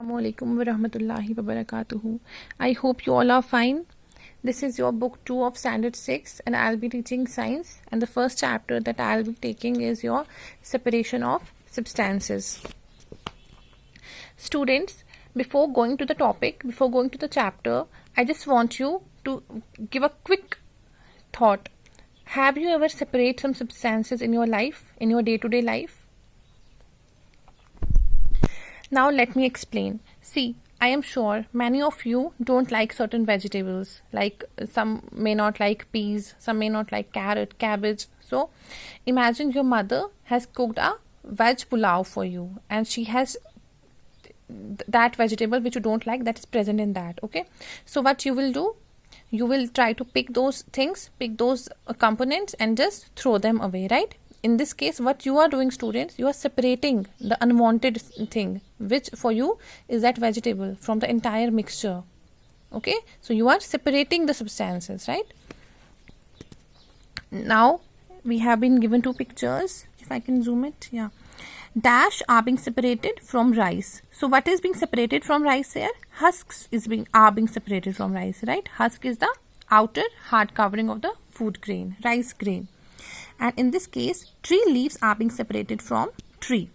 Assalamualaikum warahmatullahi wabarakatuh. I hope you all are fine. This is your book 2 of standard 6 and I'll be teaching science, and the first chapter that I'll be taking is your separation of substances. Students, before going to the topic, before going to the chapter, I just want you to give a quick thought. Have you ever separated some substances in your life, in your day-to-day life? Now let me explain. See, I am sure many of you don't like certain vegetables, like some may not like peas, some may not like carrot, cabbage. So imagine your mother has cooked a veg pulao for you and she has that vegetable which you don't like that is present in that. Okay, so what you will do, you will try to pick those things, pick those components and just throw them away, right? In this case, what you are doing, students, you are separating the unwanted thing, which for you is that vegetable, from the entire mixture. Okay, so you are separating the substances, right? Now we have been given two pictures. If I can zoom it, yeah. Dash are being separated from rice. So what is being separated from rice here? Husks are being separated from rice, right? Husk is the outer hard covering of the food grain, rice grain. And in this case, tree leaves are being separated from tree.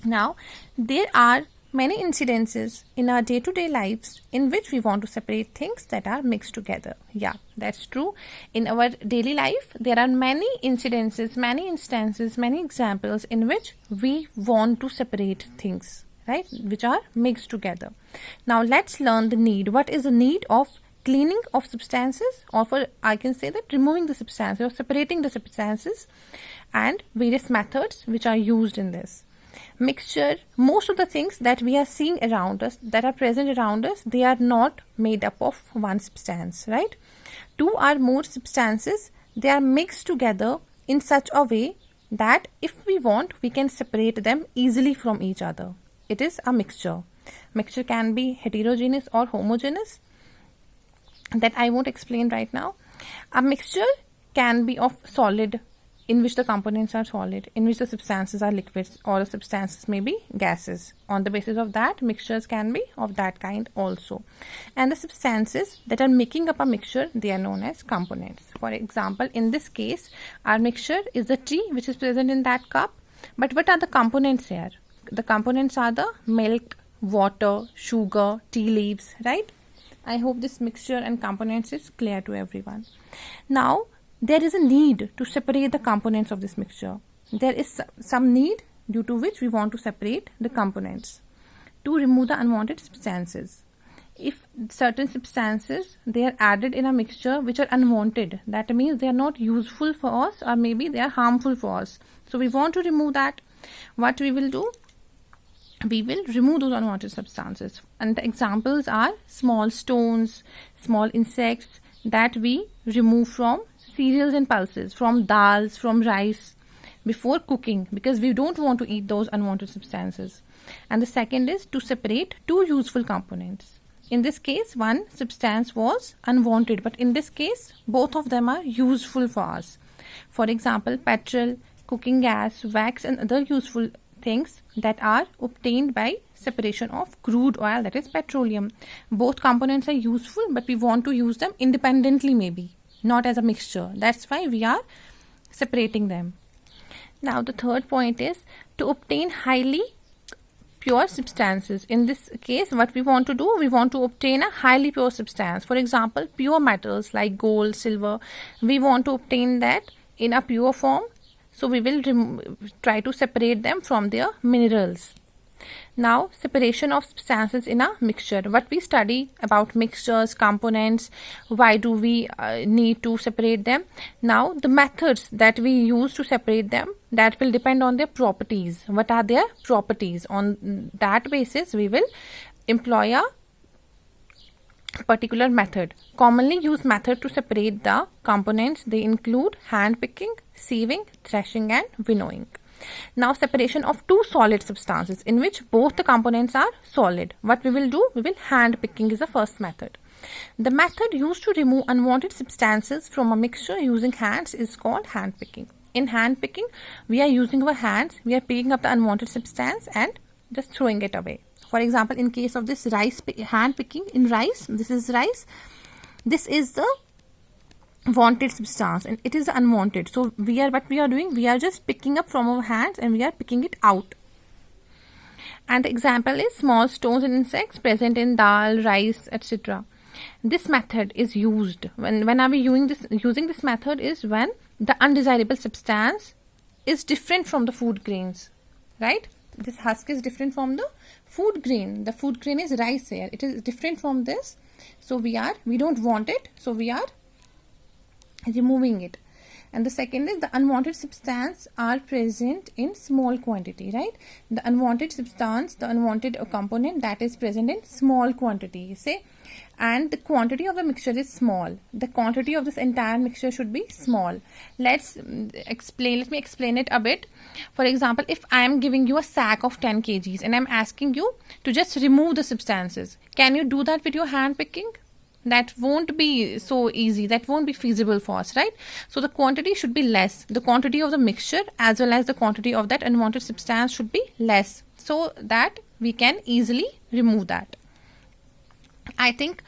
Now, there are many incidences in our day-to-day lives in which we want to separate things that are mixed together. Yeah, that's true. In our daily life, there are many incidences, many instances, many examples in which we want to separate things, right, which are mixed together. Now, let's learn the need. What is the need of cleaning of substances, or for I can say that removing the substances or separating the substances, and various methods which are used in this mixture. Most of the things that we are seeing around us, that are present around us, they are not made up of one substance, right? Two or more substances, they are mixed together in such a way that if we want, we can separate them easily from each other. It is a mixture. Mixture can be heterogeneous or homogeneous, that I won't explain right now. A mixture can be of solid, in which the components are solid, in which the substances are liquids, or the substances may be gases. On the basis of that, mixtures can be of that kind also. And the substances that are making up a mixture, they are known as components. For example, in this case, our mixture is the tea which is present in that cup. But what are the components here? The components are the milk, water, sugar, tea leaves, right? I hope this mixture and components is clear to everyone. Now, there is a need to separate the components of this mixture. There is some need due to which we want to separate the components to remove the unwanted substances. If certain substances, they are added in a mixture which are unwanted, that means they are not useful for us, or maybe they are harmful for us. So we want to remove that. What we will do? We will remove those unwanted substances, and the examples are small stones, small insects that we remove from cereals and pulses, from dals, from rice before cooking, because we don't want to eat those unwanted substances. And the second is to separate two useful components. In this case, one substance was unwanted, but in this case, both of them are useful for us. For example, petrol, cooking gas, wax and other useful things that are obtained by separation of crude oil, that is petroleum. Both components are useful, but we want to use them independently, maybe not as a mixture. That's why we are separating them. Now the third point is to obtain highly pure substances. In this case, what we want to do, we want to obtain a highly pure substance. For example, pure metals like gold, silver, we want to obtain that in a pure form. So we will try to separate them from their minerals. Now, separation of substances in a mixture. What we study about mixtures, components, why do we need to separate them? Now, the methods that we use to separate them, that will depend on their properties. What are their properties? On that basis, we will employ a particular method. Commonly used method to separate the components, they include hand picking, sieving, threshing and winnowing. Now, separation of two solid substances in which both the components are solid. What we will do? We will hand picking is the first method. The method used to remove unwanted substances from a mixture using hands is called hand picking. In hand picking, we are using our hands, we are picking up the unwanted substance and just throwing it away. For example, in case of this rice hand picking in rice, this is rice. This is the wanted substance and it is the unwanted. So what we are doing, we are just picking up from our hands and we are picking it out. And the example is small stones and insects present in dal, rice, etc. This method is used when are we using this method is when the undesirable substance is different from the food grains, right? This husk is different from the food grain. The food grain is rice here. It is different from this. So we don't want it. So we are removing it. And the second is the unwanted substance are present in small quantity, right? The unwanted substance, the unwanted component that is present in small quantity, you say, and the quantity of the mixture is small. The quantity of this entire mixture should be small. Let me explain it a bit. For example, if I am giving you a sack of 10 kgs and I am asking you to just remove the substances, can you do that with your hand picking? That won't be so easy. That won't be feasible for us, right? So the quantity should be less. The quantity of the mixture as well as the quantity of that unwanted substance should be less, so that we can easily remove that. I think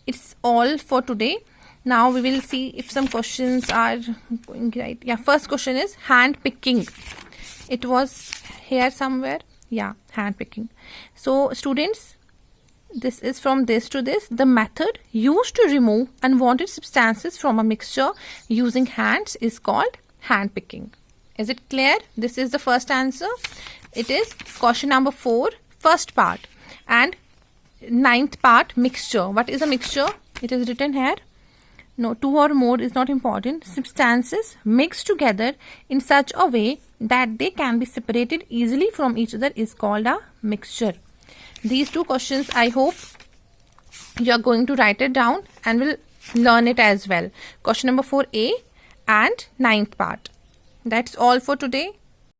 it's all for today. Now we will see if some questions are going right. Yeah, first question is hand picking. It was here somewhere. Yeah, hand picking. So students, this is from this to this. The method used to remove unwanted substances from a mixture using hands is called hand picking. Is it clear? This is the first answer. It is question number 4, first part, and 9th part, mixture. What is a mixture? It is written here. No, 2 or more is not important. Substances mixed together in such a way that they can be separated easily from each other is called a mixture. These 2 questions, I hope you are going to write it down and will learn it as well. Question number 4A and 9th part. That's all for today.